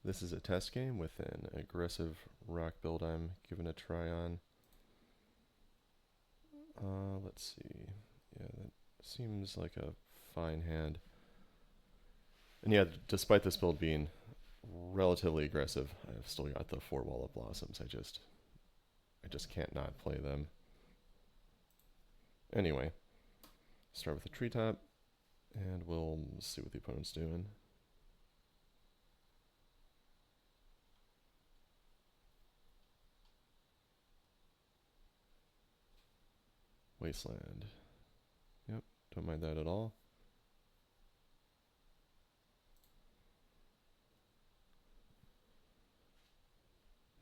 This is a test game with an aggressive rock build I'm giving a try on. Let's see. Yeah, that seems like a fine hand. And yeah, despite this build being relatively aggressive, I've still got the 4 Wall of Blossoms. I just can't not play them. Anyway, start with the treetop, and we'll see what the opponent's doing. Wasteland. Yep, don't mind that at all.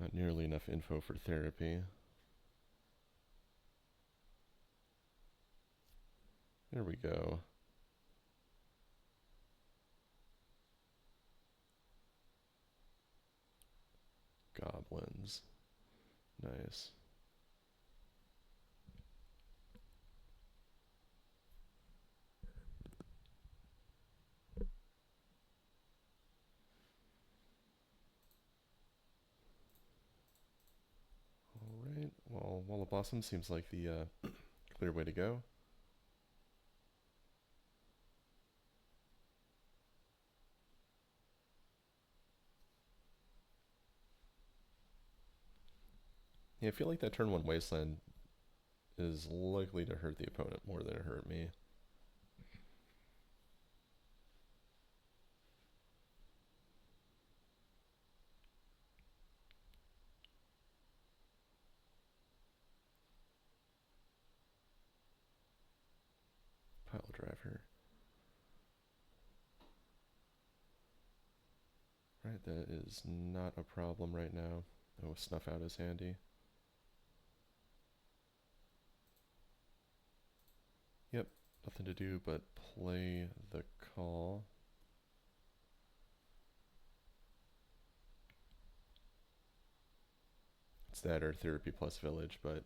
Not nearly enough info for therapy. There we go. Goblins. Nice. Alright, well, Wall of Blossom seems like the clear way to go. Yeah, I feel like that turn 1 Wasteland is likely to hurt the opponent more than it hurt me. Pile driver. Right, that is not a problem right now. Oh, snuff out is handy. Yep, nothing to do but play the call. It's that or therapy plus village, but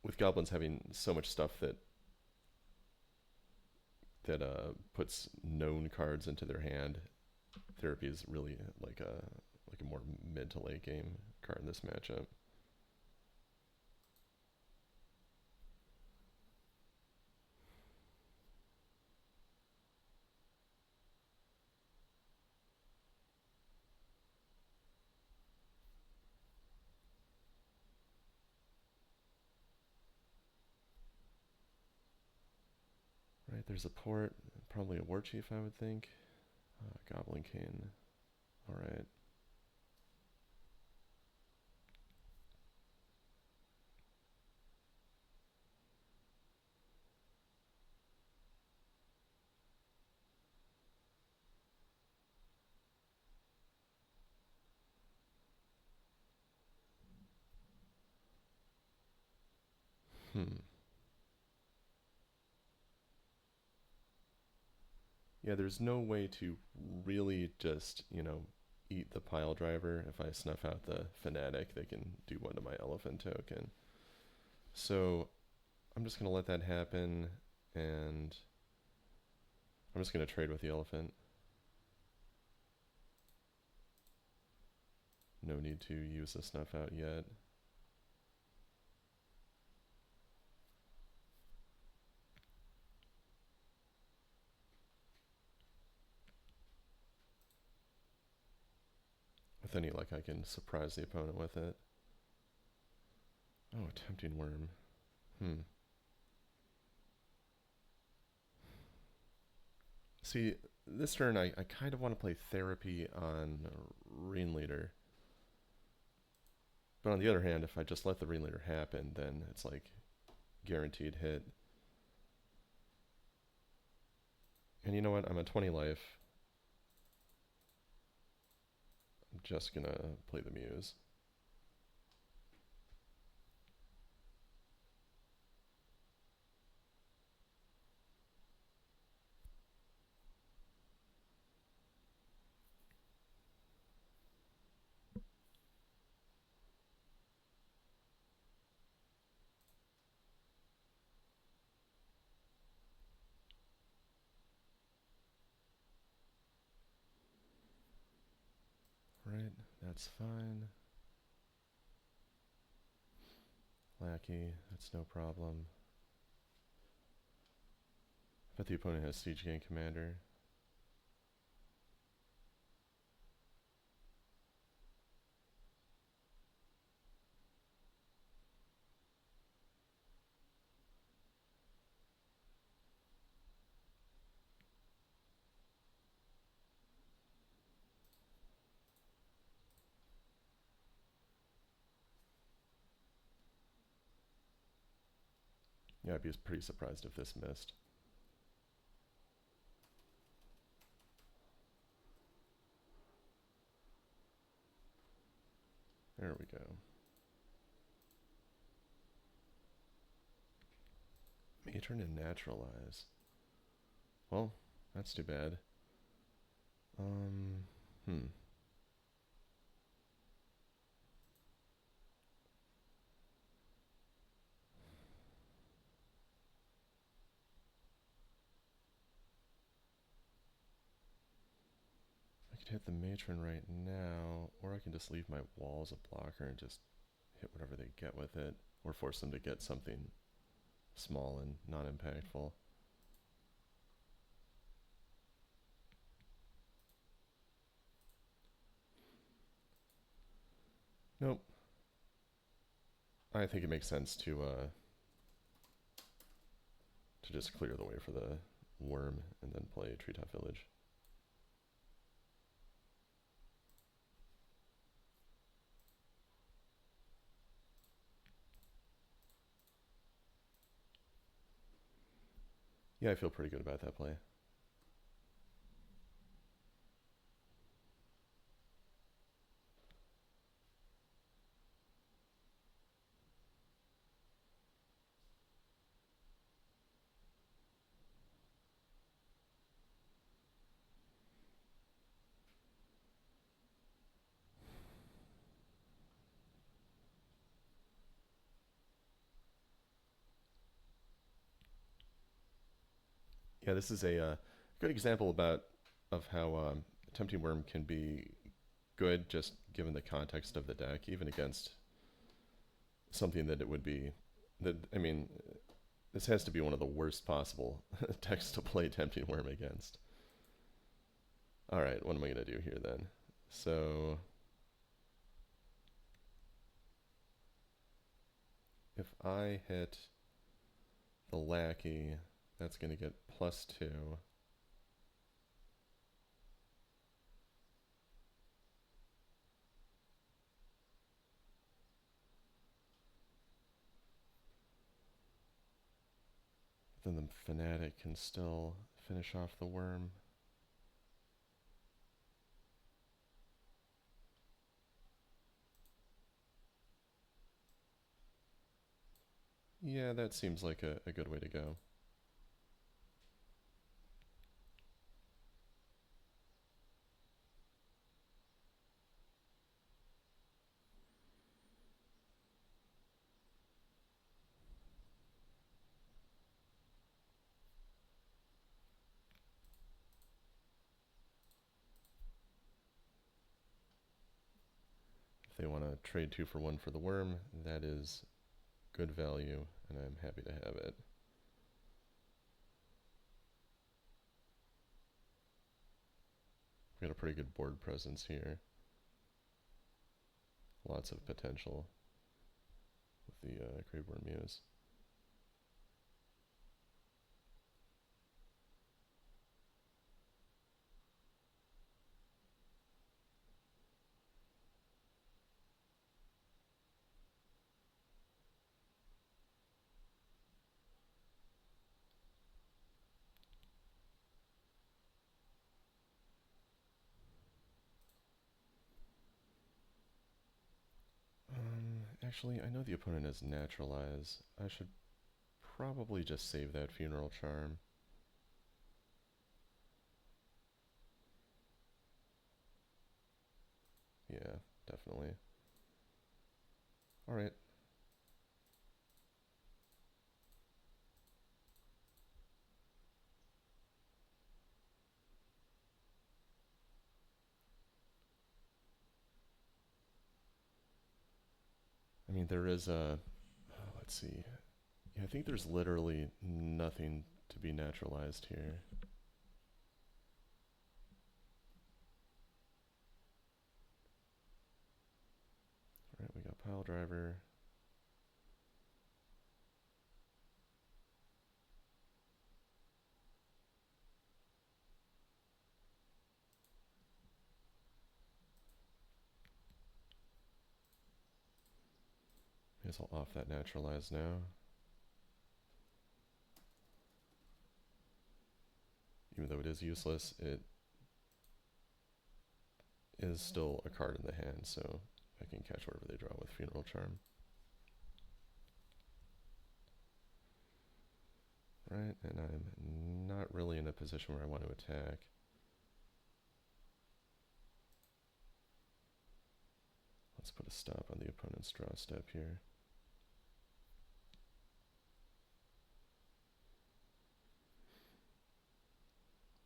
with goblins having so much stuff that puts known cards into their hand, therapy is really like a more mid to late game card in this matchup. Right, there's a port, probably a war chief, I would think. Goblin King. Alright. Yeah, there's no way to really just, eat the pile driver. If I snuff out the fanatic, they can do one to my elephant token. So I'm just going to let that happen, and I'm just going to trade with the elephant. No need to use the snuff out yet. With any luck, I can surprise the opponent with it. Oh, tempting worm. See, this turn I kind of want to play therapy on Ringleader. But on the other hand, if I just let the Ringleader happen, then it's like guaranteed hit. And you know what? I'm at 20 life. I'm just gonna play the Muse. That's fine. Lackey, that's no problem. Bet the opponent has Siege Gang Commander. Yeah, I'd be pretty surprised if this missed. There we go. Matron and Naturalize. Well, that's too bad. Hmm. I could hit the Matron right now, or I can just leave my wall as a blocker and just hit whatever they get with it, or force them to get something small and non-impactful. Nope. I think it makes sense to just clear the way for the worm and then play Treetop Village. Yeah, I feel pretty good about that play. Yeah, this is a good example of how Tempting Worm can be good just given the context of the deck, even against something that it would be. I mean, this has to be one of the worst possible decks to play Tempting Worm against. All right, what am I going to do here then? So if I hit the Lackey, that's going to get +2. Then the Fanatic can still finish off the Worm. Yeah, that seems like a good way to go. If they want to trade 2 for 1 for the Worm, that is good value, and I'm happy to have it. We got a pretty good board presence here. Lots of potential with the Graveworm Muse. Actually, I know the opponent has Naturalize. I should probably just save that Funeral Charm. Yeah, definitely. Alright. mean, there is a. Let's see. Yeah, I think there's literally nothing to be naturalized here. Alright, we got pile driver. I guess I'll off that naturalize now. Even though it is useless, it is still a card in the hand, so I can catch whatever they draw with Funeral Charm. Right, and I'm not really in a position where I want to attack. Let's put a stop on the opponent's draw step here.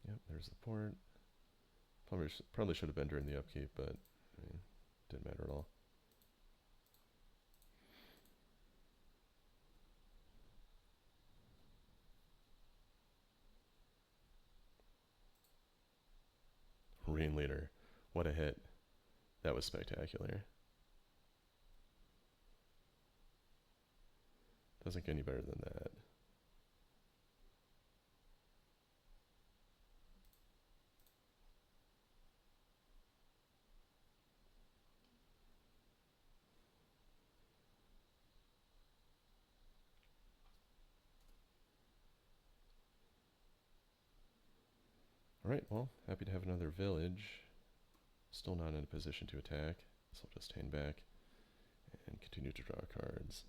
Yep, there's the port. Probably should have been during the upkeep, but I mean, didn't matter at all. Ringleader, what a hit. That was spectacular. Doesn't get any better than that. Alright, well, happy to have another village. Still not in a position to attack, so I'll just hang back and continue to draw cards.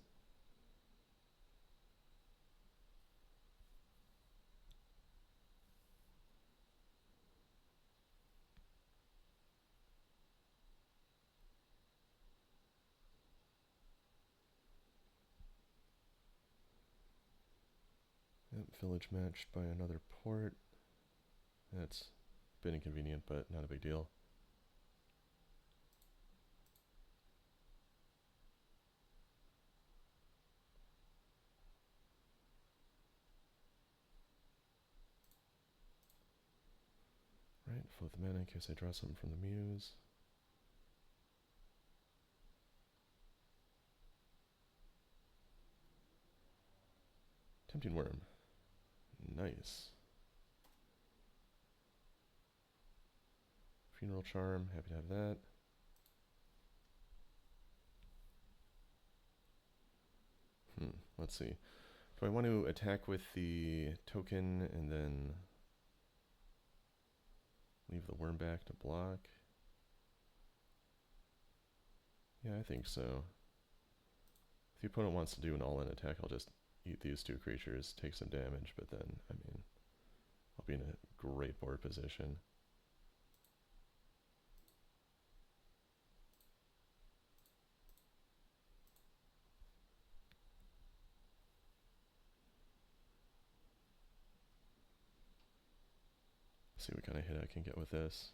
Yep, village matched by another port. That's a bit inconvenient, but not a big deal. Right, float the mana in case I draw something from the Muse. Tempting Worm. Nice. Funeral Charm, happy to have that. Let's see. Do I want to attack with the token and then leave the worm back to block? Yeah, I think so. If the opponent wants to do an all-in attack, I'll just eat these two creatures, take some damage, but then, I mean, I'll be in a great board position. See what kind of hit I can get with this.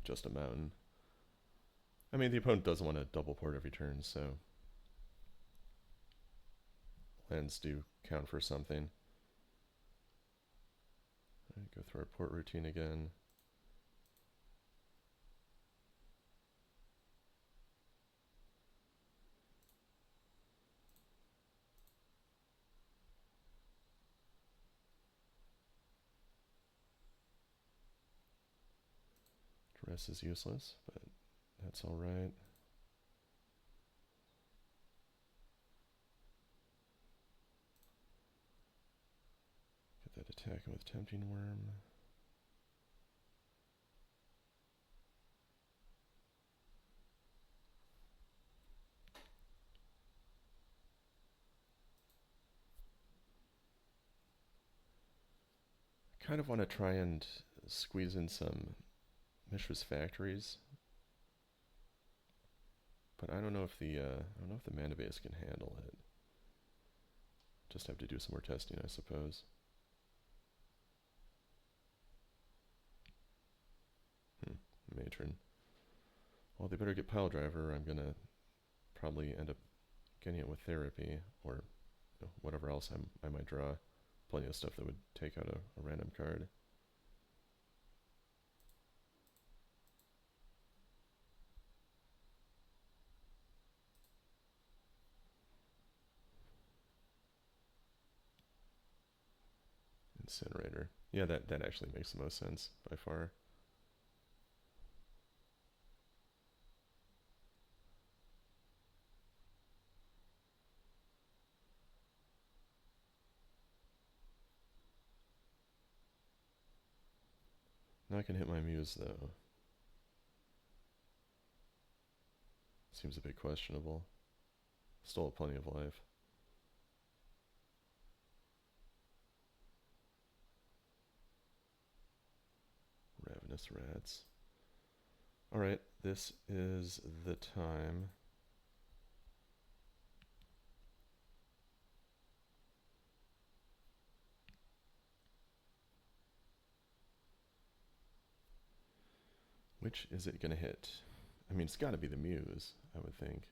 Just a mountain. I mean, the opponent doesn't want to double port every turn, so lands do count for something. All right, go through our port routine again. Dress is useless, but that's all right. Get that attacking with Tempting Worm. Kind of want to try and squeeze in some Mishra's Factories, but I don't know if the mana base can handle it. just have to do some more testing, I suppose. Matron. Well, they better get Pile Driver, or I'm gonna probably end up getting it with Therapy, or whatever else I might draw. Plenty of stuff that would take out a random card. Incinerator. Yeah, that actually makes the most sense by far. Now I can hit my Muse, though. Seems a bit questionable. Still have plenty of life. Ravenous Rats. Alright, this is the time. Which is it going to hit? I mean, it's got to be the Muse, I would think.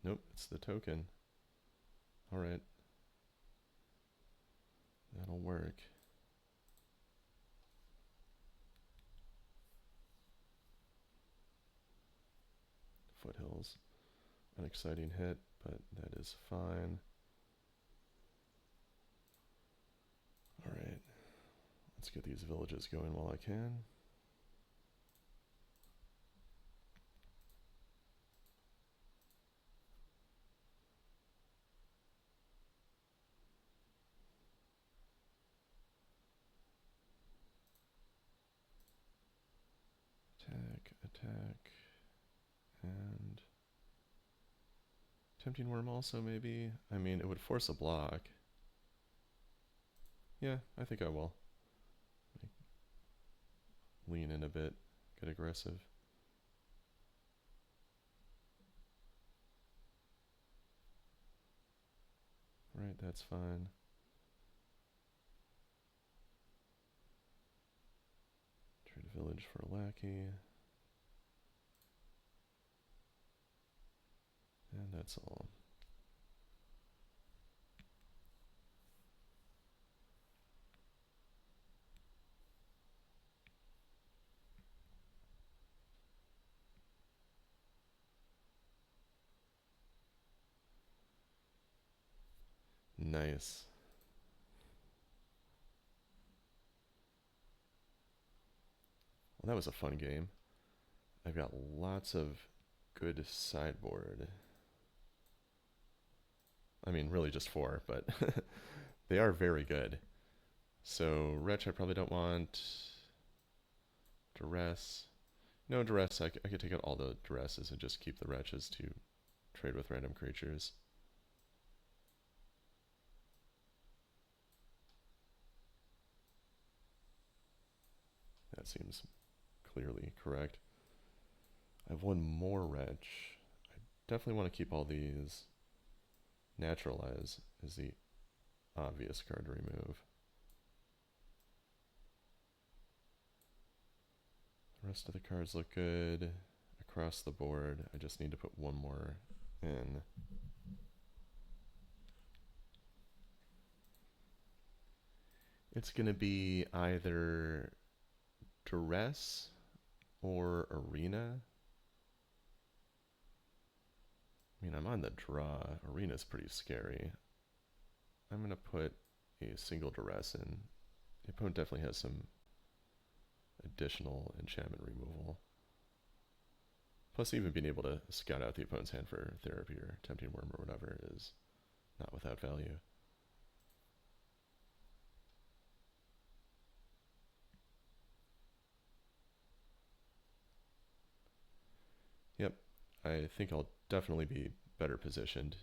Nope, it's the token. Alright. That'll work. Foothills. An exciting hit, but that is fine. Alright. Let's get these villages going while I can. Attack, and Tempting Worm also, maybe? I mean, it would force a block. Yeah, I think I will. Lean in a bit, get aggressive. Right, that's fine. Trade a village for a lackey. And that's all. Nice. Well, that was a fun game. I've got lots of good sideboard. I mean, really just 4, but they are very good. So, Wretch I probably don't want. Duress. No, Duress, I could take out all the Duresses and just keep the Wretches to trade with random creatures. That seems clearly correct. I have one more Wretch. I definitely want to keep all these. Naturalize is the obvious card to remove. The rest of the cards look good across the board. I just need to put one more in. It's going to be either Duress or Arena. I mean, I'm on the draw. Arena's pretty scary. I'm going to put a single Duress in. The opponent definitely has some additional enchantment removal. Plus, even being able to scout out the opponent's hand for Therapy or Tempting Worm or whatever is not without value. Yep, I think I'll definitely be better positioned.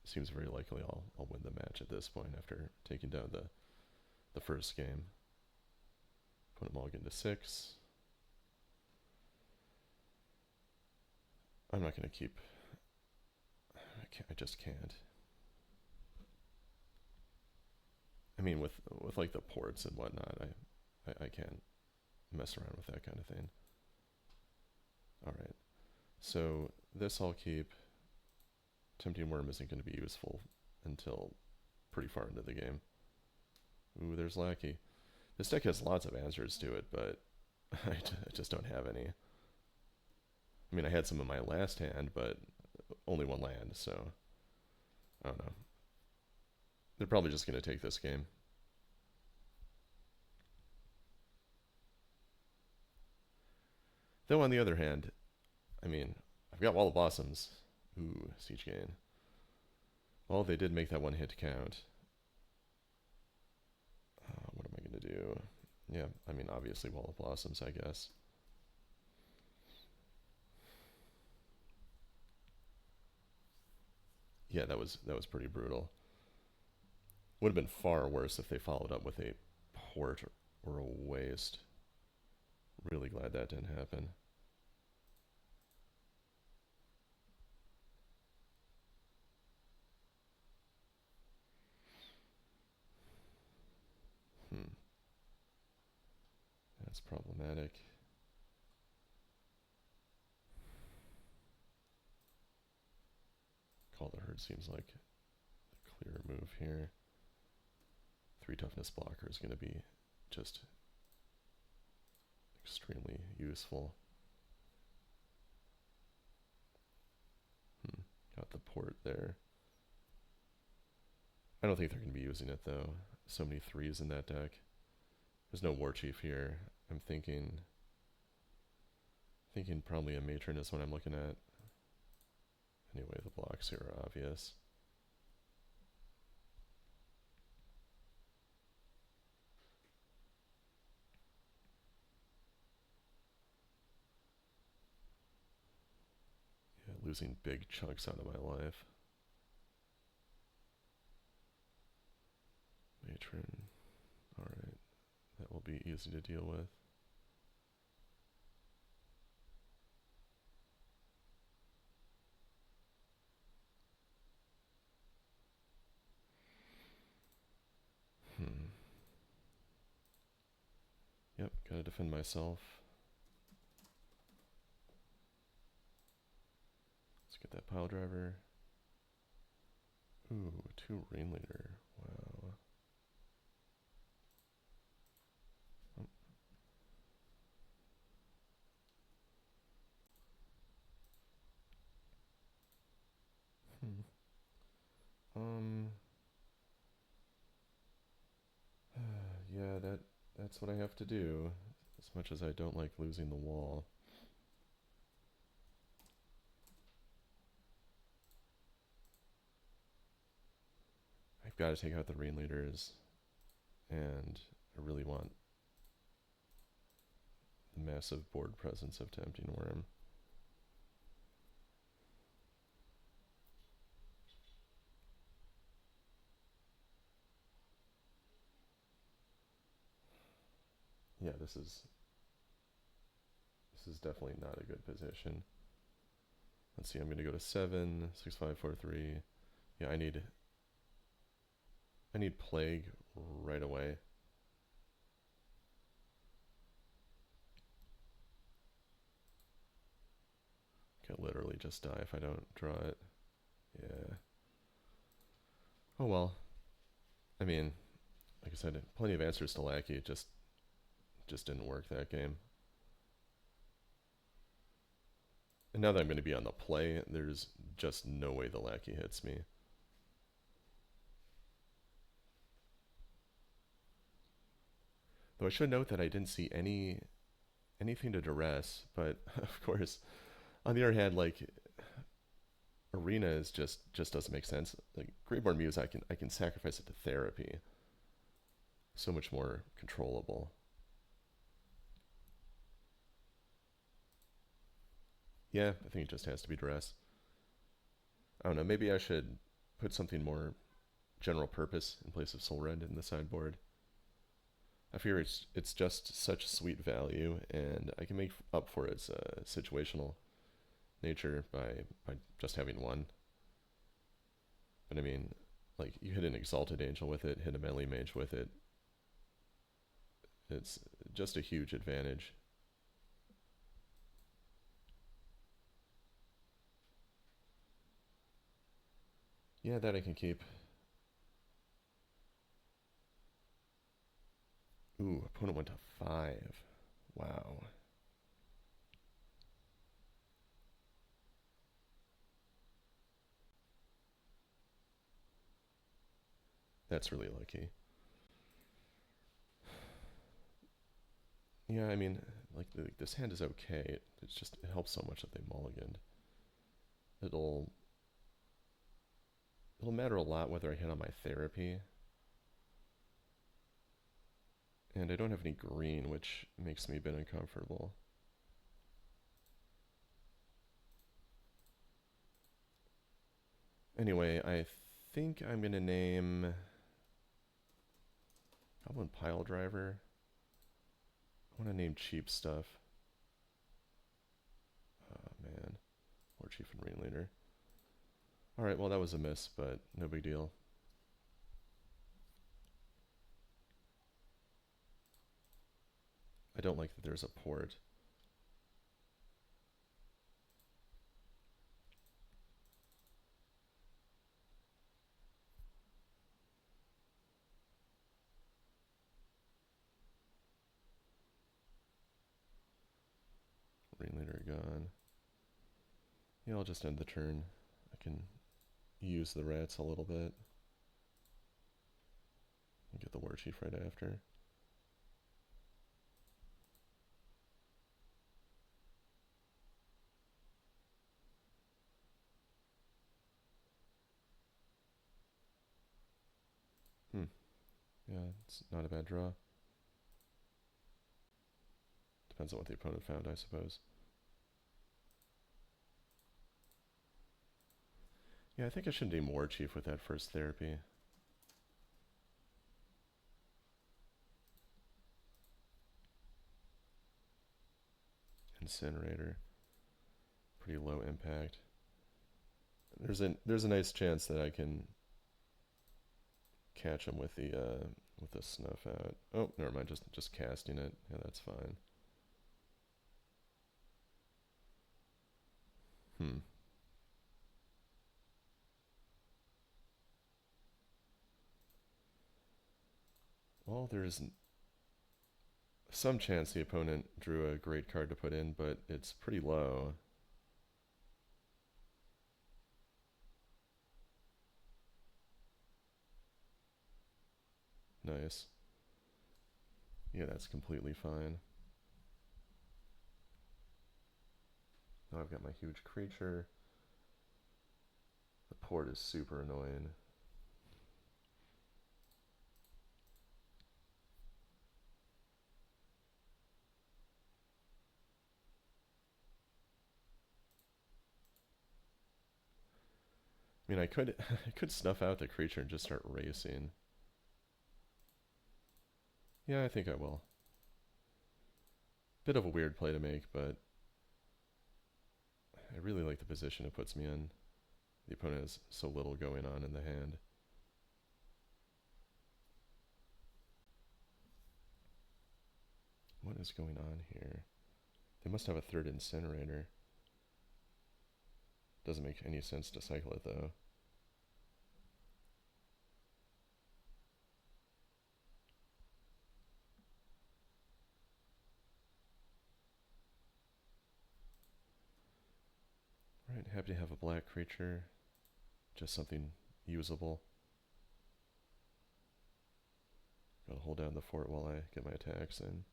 Seems very likely I'll win the match at this point after taking down the the first game. Put them all into 6. I'm not going to keep... I just can't. I mean, with like the ports and whatnot, I can't mess around with that kind of thing. Alright, so this I'll keep. Tempting Worm isn't going to be useful until pretty far into the game. Ooh, there's Lackey. This deck has lots of answers to it, but I just don't have any. I mean, I had some in my last hand, but only one land, so I don't know. They're probably just going to take this game. Though on the other hand, I mean, I've got Wall of Blossoms. Ooh, Siege Gain. Well, they did make that one hit count. What am I going to do? Yeah, I mean, obviously Wall of Blossoms, I guess. Yeah, that was pretty brutal. Would have been far worse if they followed up with a port or a waste. Really glad that didn't happen. That's problematic. Call the Herd seems like a clear move here. 3 toughness blocker is going to be just extremely useful. Got the port there. I don't think they're going to be using it though. So many 3s in that deck. There's no War Chief here. I'm thinking probably a Matron is what I'm looking at. Anyway, the blocks here are obvious. Yeah, losing big chunks out of my life. Matron. Alright. That will be easy to deal with. Yep, gotta defend myself. Let's get that pile driver. Ooh, 2 Ringleader. Wow. Yeah, that's what I have to do. As much as I don't like losing the wall. I've got to take out the Ringleaders, and I really want the massive board presence of Tempting Worm. Yeah, this is definitely not a good position. Let's see, I'm going to go to 7, 6, 5, 4, 3. Yeah, I need Plague right away. Could literally just die if I don't draw it. Yeah. Oh well. I mean, like I said, plenty of answers to Lackey. It just didn't work that game. And now that I'm going to be on the play, there's just no way the Lackey hits me. Though I should note that I didn't see anything to duress, but of course, on the other hand, like Arena is just doesn't make sense. Like Greatborn Muse, I can sacrifice it to Therapy. So much more controllable. Yeah, I think it just has to be duress. I don't know, maybe I should put something more general purpose in place of Soul Rend in the sideboard. I figure it's just such sweet value, and I can make up for its situational nature by just having one. But I mean, like you hit an Exalted Angel with it, hit a Melee Mage with it. It's just a huge advantage. Yeah, that I can keep. Ooh, opponent went to 5. Wow. That's really lucky. Yeah, I mean, like this hand is okay. It's just it helps so much that they mulliganed. It'll it'll matter a lot whether I hit on my therapy. And I don't have any green, which makes me a bit uncomfortable. Anyway, I think I'm gonna name Goblin Pile Driver. I want to name cheap stuff. Oh man, War Chief and Ringleader. All right, well that was a miss, but no big deal. I don't like that there's a port. Ringleader gone. Yeah, I'll just end the turn. I can use the rats a little bit. And get the War Chief right after. Yeah, it's not a bad draw. Depends on what the opponent found, I suppose. Yeah, I think I should name War Chief with that first therapy. Incinerator. Pretty low impact. There's a nice chance that I can catch him with the snuff out. Oh, never mind. Just casting it. Yeah, that's fine. Hmm. Well, there's some chance the opponent drew a great card to put in, but it's pretty low. Nice. Yeah, that's completely fine. Now I've got my huge creature. The port is super annoying. I mean, I could I could snuff out the creature and just start racing. Yeah, I think I will. Bit of a weird play to make, but I really like the position it puts me in. The opponent has so little going on in the hand. What is going on here? They must have a third incinerator. Doesn't make any sense to cycle it though. Alright, happy to have a black creature. Just something usable. Gotta hold down the fort while I get my attacks in.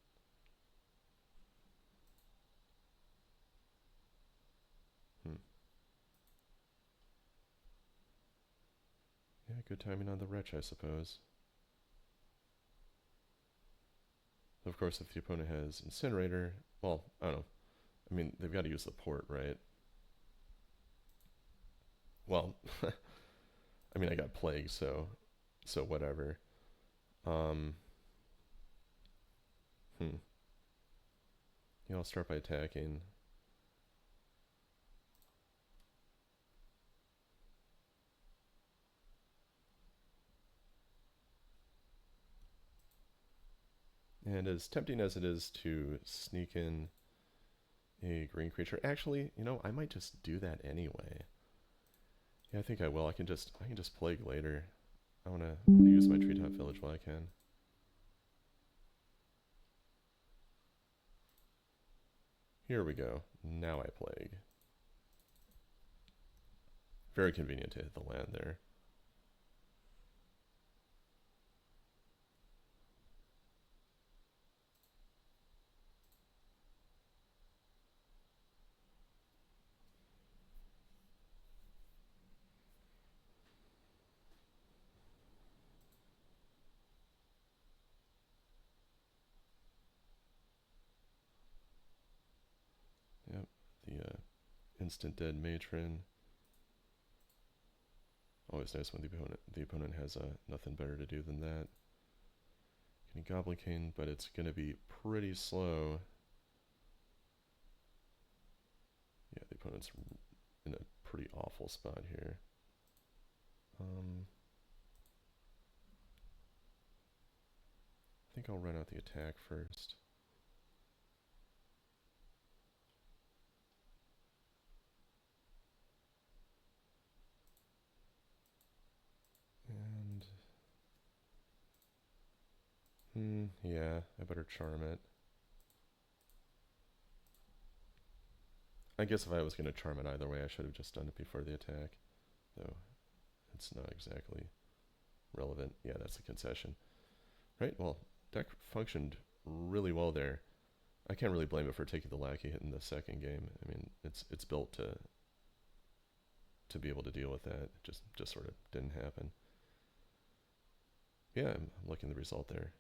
Yeah, good timing on the wretch, I suppose. Of course, if the opponent has incinerator, well, I don't know. I mean, they've got to use the port, right? Well, I mean, I got plague, so whatever. Um, Hmm. Yeah, I'll start by attacking. And as tempting as it is to sneak in a green creature, actually, you know, I might just do that anyway. Yeah, I think I will. I can just plague later. I wanna use my treetop village while I can. Here we go. Now I plague. Very convenient to hit the land there. Yep, the instant dead matron. Always nice when the opponent has nothing better to do than that. Getting Goblin King, but it's gonna be pretty slow. Yeah, the opponent's in a pretty awful spot here. I think I'll run out the attack first. And yeah, I better charm it. I guess if I was going to charm it either way, I should have just done it before the attack. Though it's not exactly relevant. Yeah, that's a concession. Right, well, deck functioned really well there. I can't really blame it for taking the lackey hit in the second game. I mean, it's built to be able to deal with that. It just sort of didn't happen. Yeah, I'm liking the result there.